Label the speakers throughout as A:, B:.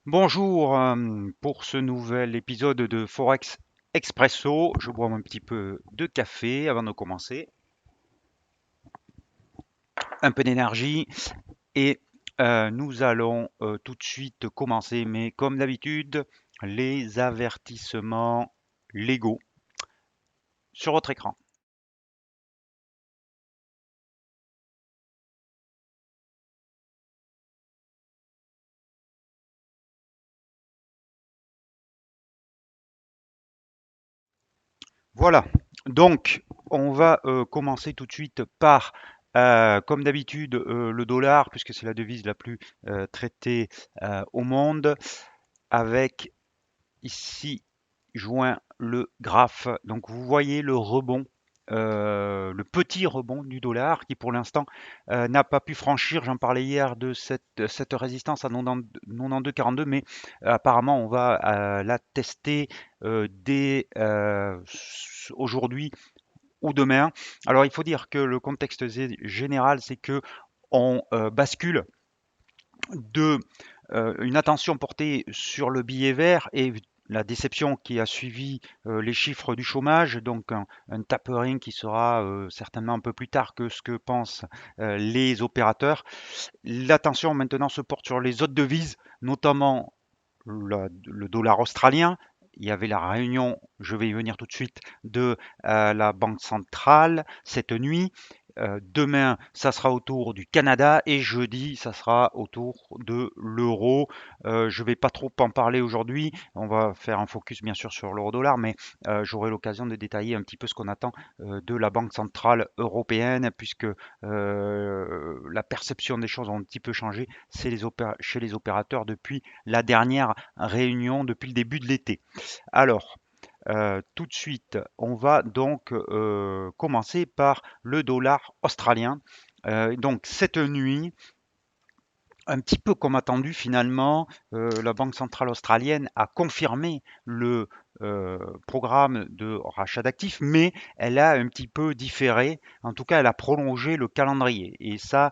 A: Bonjour, pour ce nouvel épisode de Forex Expresso. Je bois un petit peu de café avant de commencer. Un peu d'énergie et nous allons tout de suite commencer. Mais comme d'habitude, les avertissements légaux sur votre écran. Voilà. Donc, on va commencer tout de suite par, comme d'habitude, le dollar, puisque c'est la devise la plus traitée au monde, avec ici joint le graphe. Donc vous voyez le rebond, le petit rebond du dollar qui pour l'instant n'a pas pu franchir. J'en parlais hier de cette résistance à 92,42, mais apparemment on va la tester dès aujourd'hui ou demain. Alors il faut dire que le contexte général, c'est que on bascule de une attention portée sur le billet vert et la déception qui a suivi les chiffres du chômage, donc un tapering qui sera certainement un peu plus tard que ce que pensent les opérateurs. L'attention maintenant se porte sur les autres devises, notamment le dollar australien. Il y avait la réunion, je vais y venir tout de suite, de la Banque centrale cette nuit. Demain, ça sera autour du Canada et jeudi, ça sera autour de l'euro. Je ne vais pas trop en parler aujourd'hui. On va faire un focus bien sûr sur l'euro-dollar, mais j'aurai l'occasion de détailler un petit peu ce qu'on attend de la Banque centrale européenne, puisque la perception des choses a un petit peu changé chez les opérateurs depuis la dernière réunion, depuis le début de l'été. Alors, tout de suite, on va donc commencer par le dollar australien. Donc cette nuit, un petit peu comme attendu finalement, la Banque centrale australienne a confirmé le programme de rachat d'actifs, mais elle a un petit peu différé, en tout cas elle a prolongé le calendrier. Et ça,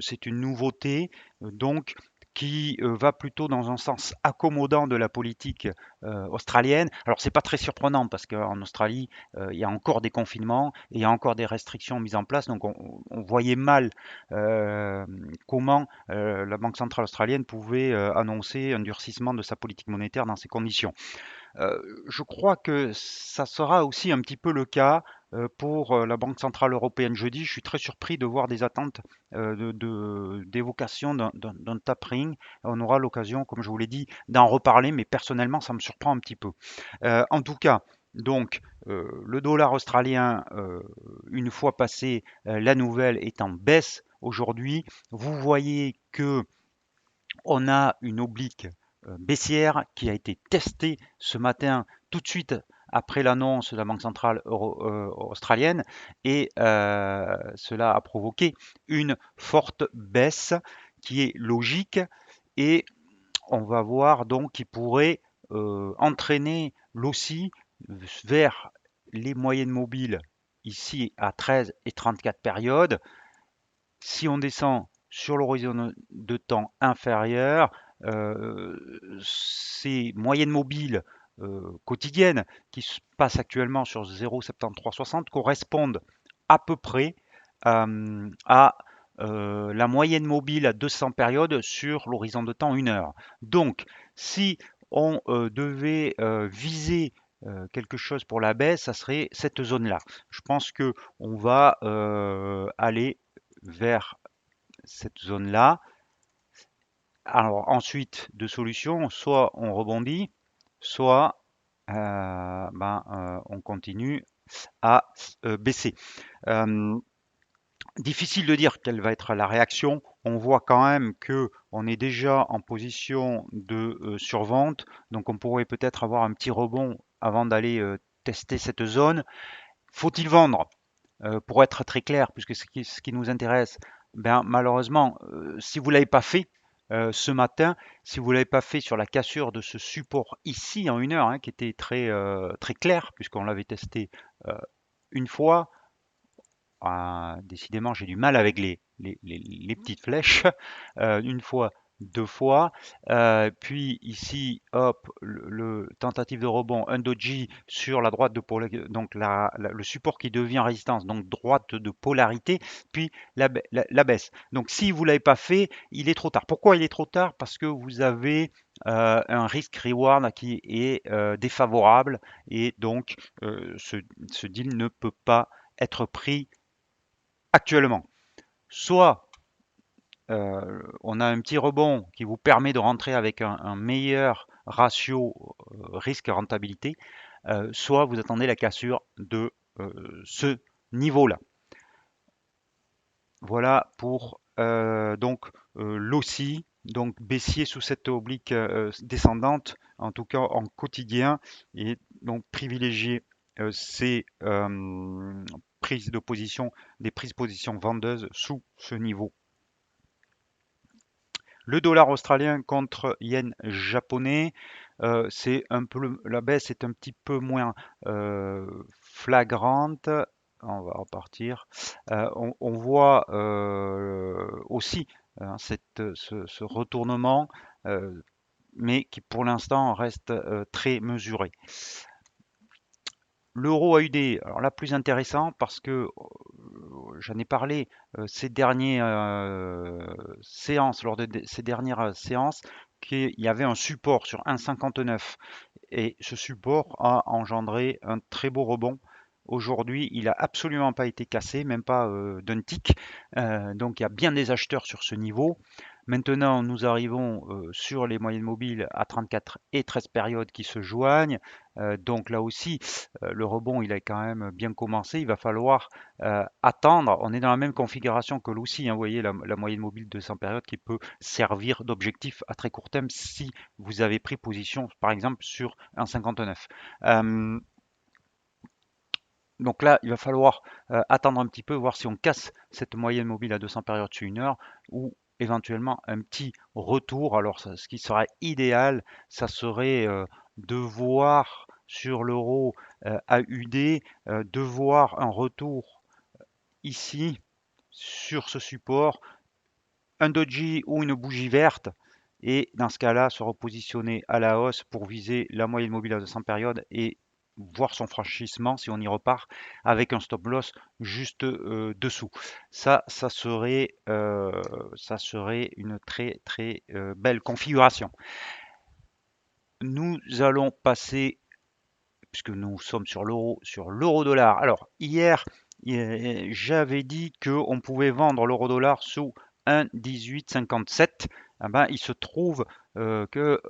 A: c'est une nouveauté, donc qui va plutôt dans un sens accommodant de la politique australienne. Alors c'est pas très surprenant parce qu'en Australie, il y a encore des confinements et il y a encore des restrictions mises en place, donc on voyait mal euh, comment la Banque centrale australienne pouvait annoncer un durcissement de sa politique monétaire dans ces conditions. Je crois que ça sera aussi un petit peu le cas pour la Banque centrale européenne jeudi. Je suis très surpris de voir des attentes d'évocation d'un tapering. On aura l'occasion, comme je vous l'ai dit, d'en reparler, mais personnellement, ça me surprend un petit peu. En tout cas, donc, le dollar australien, une fois passé la nouvelle, est en baisse aujourd'hui. Vous voyez que on a une oblique baissière qui a été testée ce matin tout de suite après l'annonce de la Banque centrale australienne et cela a provoqué une forte baisse qui est logique et on va voir donc qui pourrait entraîner l'OSI vers les moyennes mobiles ici à 13 et 34 périodes. Si on descend sur l'horizon de temps inférieur, ces moyennes mobiles quotidiennes qui se passent actuellement sur 0,7360 correspondent à peu près à la moyenne mobile à 200 périodes sur l'horizon de temps 1 heure. Donc, si on devait viser quelque chose pour la baisse, ça serait cette zone-là. Je pense que on va aller vers cette zone-là. Alors ensuite, deux solutions, soit on rebondit, soit on continue à baisser. Euh, Difficile de dire quelle va être la réaction. On voit quand même que on est déjà en position de survente, donc on pourrait peut-être avoir un petit rebond avant d'aller tester cette zone. Faut-il vendre? Pour être très clair, puisque ce qui nous intéresse, ben, malheureusement, si vous ne l'avez pas fait ce matin, si vous ne l'avez pas fait sur la cassure de ce support ici en 1 heure, hein, qui était très clair, puisqu'on l'avait testé euh, une fois, décidément j'ai du mal avec les petites flèches, une fois deux fois. Puis ici, hop, tentative de rebond, un doji sur la droite de donc le support qui devient résistance, donc droite de polarité, puis la baisse. Donc si vous l'avez pas fait, il est trop tard. Pourquoi il est trop tard? Parce que vous avez un risque-reward qui est défavorable et donc ce deal ne peut pas être pris actuellement. Soit on a un petit rebond qui vous permet de rentrer avec un meilleur ratio risque-rentabilité, soit vous attendez la cassure de ce niveau-là. Voilà pour l'OSI, donc baissier sous cette oblique descendante, en tout cas en quotidien, et donc privilégier ces prises de position, des prises de position vendeuses sous ce niveau. Le dollar australien contre yen japonais, c'est un peu la baisse est un petit peu moins flagrante. On va repartir. On voit aussi hein, ce retournement, mais qui pour l'instant reste très mesuré. L'euro AUD, alors là plus intéressant parce que j'en ai parlé ces dernières séances, lors de ces dernières séances, qu'il y avait un support sur 1,59 et ce support a engendré un très beau rebond. Aujourd'hui, il n'a absolument pas été cassé, même pas d'un tick. Donc il y a bien des acheteurs sur ce niveau. Maintenant, nous arrivons sur les moyennes mobiles à 34 et 13 périodes qui se joignent. Donc là aussi, le rebond, il a quand même bien commencé. Il va falloir attendre. On est dans la même configuration que l'OUSI. Hein, vous voyez la moyenne mobile de 100 périodes qui peut servir d'objectif à très court terme si vous avez pris position, par exemple, sur un 59. Donc là, il va falloir attendre un petit peu, voir si on casse cette moyenne mobile à 200 périodes sur une heure ou éventuellement un petit retour. Alors, ce qui serait idéal, ça serait de voir sur l'euro AUD, de voir un retour ici sur ce support, un doji ou une bougie verte. Et dans ce cas-là, se repositionner à la hausse pour viser la moyenne mobile à 200 périodes et voir son franchissement si on y repart avec un stop loss juste dessous. Ça serait une très très belle configuration. Nous allons passer, puisque nous sommes sur l'euro dollar. Alors hier, j'avais dit qu'on pouvait vendre l'euro dollar sous 1,1857. Eh ben, il se trouve que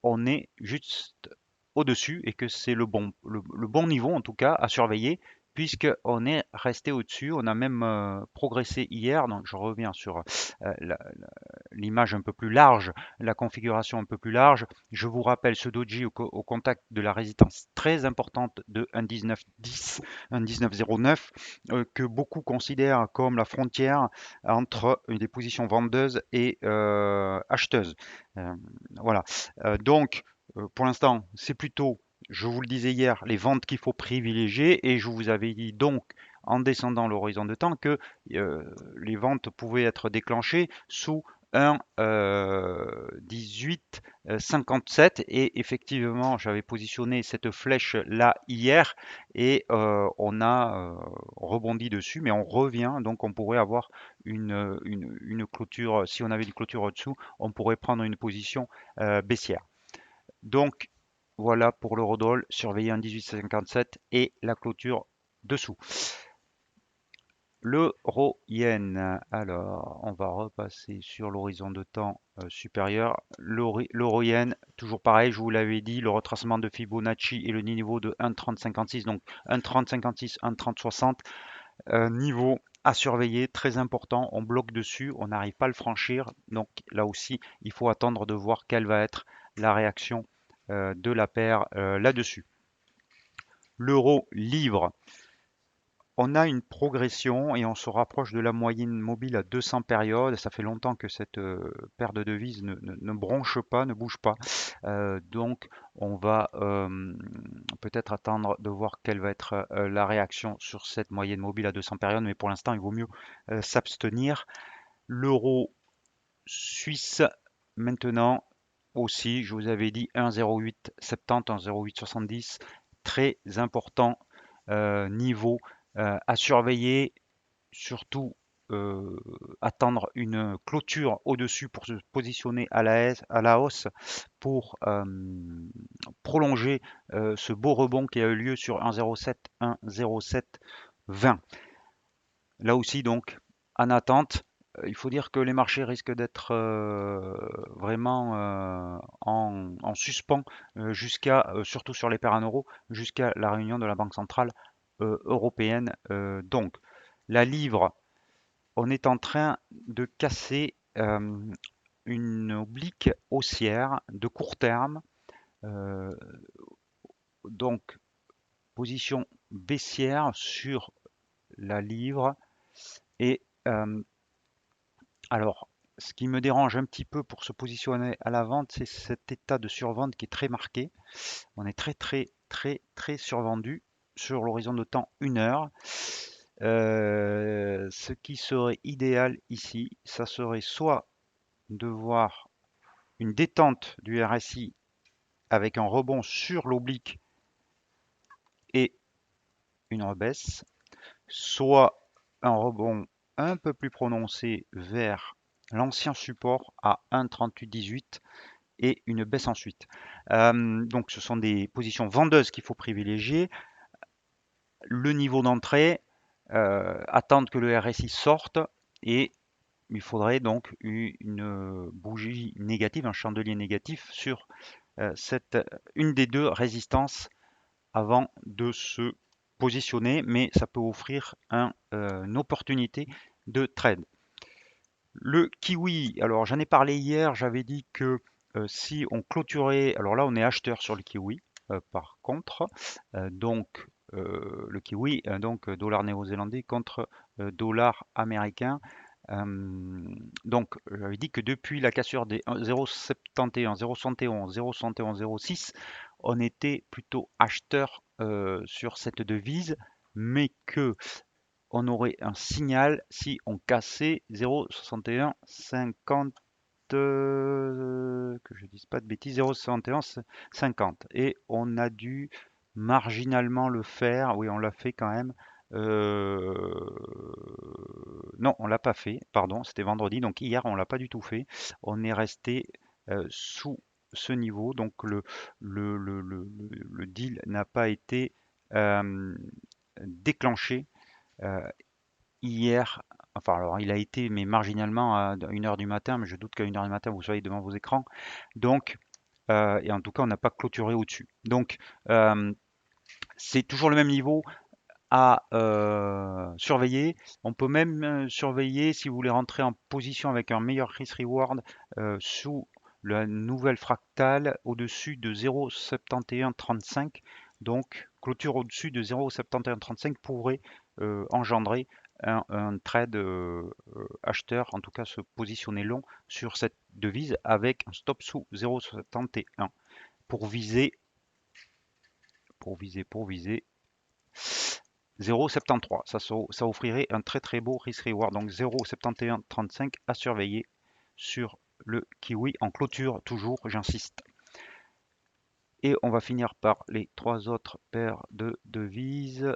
A: on est juste au-dessus et que c'est le bon niveau en tout cas à surveiller puisqu'on est resté au-dessus. On a même progressé hier. Donc je reviens sur l'image un peu plus large, la configuration un peu plus large. Je vous rappelle ce doji au contact de la résistance très importante de 1,1910, 1,1909 que beaucoup considèrent comme la frontière entre des positions vendeuses et acheteuses. Euh, voilà. Donc, pour l'instant, c'est plutôt, je vous le disais hier, les ventes qu'il faut privilégier et je vous avais dit donc en descendant l'horizon de temps que les ventes pouvaient être déclenchées sous un 18,57 et effectivement j'avais positionné cette flèche là hier et on a rebondi dessus mais on revient donc on pourrait avoir une clôture si on avait une clôture au-dessous on pourrait prendre une position baissière. Donc voilà pour l'eurodoll, surveiller un 18,57 et la clôture dessous. L'euro yen, alors on va repasser sur l'horizon de temps supérieur. L'euro yen, toujours pareil, je vous l'avais dit, le retracement de Fibonacci et le niveau de 1,3056, donc 1,3056, 1,3060, niveau à surveiller, très important, on bloque dessus, on n'arrive pas à le franchir, donc là aussi il faut attendre de voir quelle va être la réaction de la paire là-dessus. L'euro livre, on a une progression et on se rapproche de la moyenne mobile à 200 périodes. Ça fait longtemps que cette paire de devises ne bronche pas, ne bouge pas. Donc on va peut-être attendre de voir quelle va être la réaction sur cette moyenne mobile à 200 périodes. Mais pour l'instant, il vaut mieux s'abstenir. L'euro suisse maintenant aussi, je vous avais dit 1,0870, 1,0870, très important niveau à surveiller, surtout attendre une clôture au-dessus pour se positionner à la hausse pour prolonger ce beau rebond qui a eu lieu sur 1,07, 1,0720. Là aussi, donc, en attente, il faut dire que les marchés risquent d'être vraiment en suspens jusqu'à, surtout sur les paires en euros, jusqu'à la réunion de la Banque centrale européenne. Donc, la livre, on est en train de casser une oblique haussière de court terme. euh, donc, position baissière sur la livre. Et alors, ce qui me dérange un petit peu pour se positionner à la vente, c'est cet état de survente qui est très marqué. On est très très très très survendu sur l'horizon de temps 1 heure. Ce qui serait idéal ici, ça serait soit de voir une détente du RSI avec un rebond sur l'oblique et une rebaisse, soit un rebond un peu plus prononcé vers l'ancien support à 1,3818 et une baisse ensuite. Donc ce sont des positions vendeuses qu'il faut privilégier. Le niveau d'entrée, attendre que le RSI sorte et il faudrait donc une bougie négative, un chandelier négatif sur une des deux résistances avant de se positionner, mais ça peut offrir une opportunité de trade. Le kiwi, alors j'en ai parlé hier, j'avais dit que si on clôturait, alors là on est acheteur sur le kiwi, par contre, donc le kiwi, donc dollar néo-zélandais contre dollar américain. Donc j'avais dit que depuis la cassure des 0,71, 0,71, 0,71, 0,6, on était plutôt acheteur sur cette devise, mais que on aurait un signal si on cassait 0,6150, que je dise pas de bêtises, 0,6150. Et on a dû marginalement le faire. Oui, on l'a fait quand même. Euh, Non, on l'a pas fait. Pardon, c'était vendredi. Donc hier, on l'a pas du tout fait. On est resté sous ce niveau. Donc le deal n'a pas été euh, déclenché hier. Enfin, alors il a été, mais marginalement à 1 heure du matin, mais je doute qu'à 1 heure du matin, vous soyez devant vos écrans. Donc, et en tout cas, on n'a pas clôturé au-dessus. Donc, euh, c'est toujours le même niveau à surveiller. On peut même surveiller si vous voulez rentrer en position avec un meilleur risk-reward sous la nouvelle fractale au-dessus de 0,7135. Donc, clôture au-dessus de 0,7135 pourrait engendrer un trade acheteur, en tout cas se positionner long sur cette devise avec un stop sous 0,71 pour viser, pour viser 0,73. Ça offrirait un très très beau risk reward. Donc 0,7135 à surveiller sur le kiwi en clôture, toujours, j'insiste. Et on va finir par les trois autres paires de devises.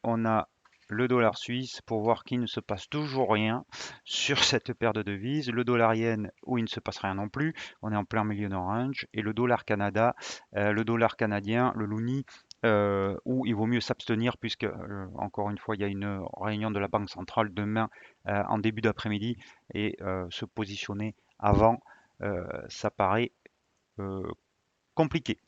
A: On a le dollar suisse pour voir qu'il ne se passe toujours rien sur cette paire de devises. Le dollar yen où il ne se passe rien non plus. On est en plein milieu d'un range. Et le dollar Canada, le dollar canadien, le loonie, où il vaut mieux s'abstenir puisque, encore une fois, il y a une réunion de la Banque centrale demain en début d'après-midi et se positionner avant, ça paraît euh, compliqué.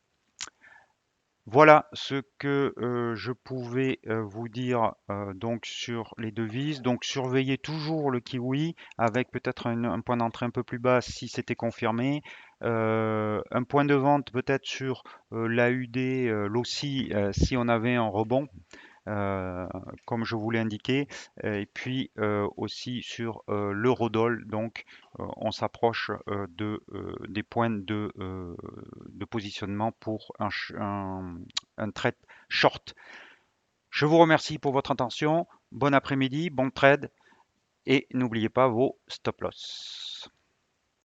A: Voilà ce que je pouvais vous dire donc sur les devises. Donc surveillez toujours le kiwi avec peut-être un point d'entrée un peu plus bas si c'était confirmé. Un point de vente peut-être sur l'AUD, l'OSI si on avait un rebond euh, comme je vous l'ai indiqué, et puis aussi sur l'eurodoll. Donc, on s'approche des points de positionnement pour un trade short. Je vous remercie pour votre attention. Bon après-midi, bon trade et n'oubliez pas vos stop loss.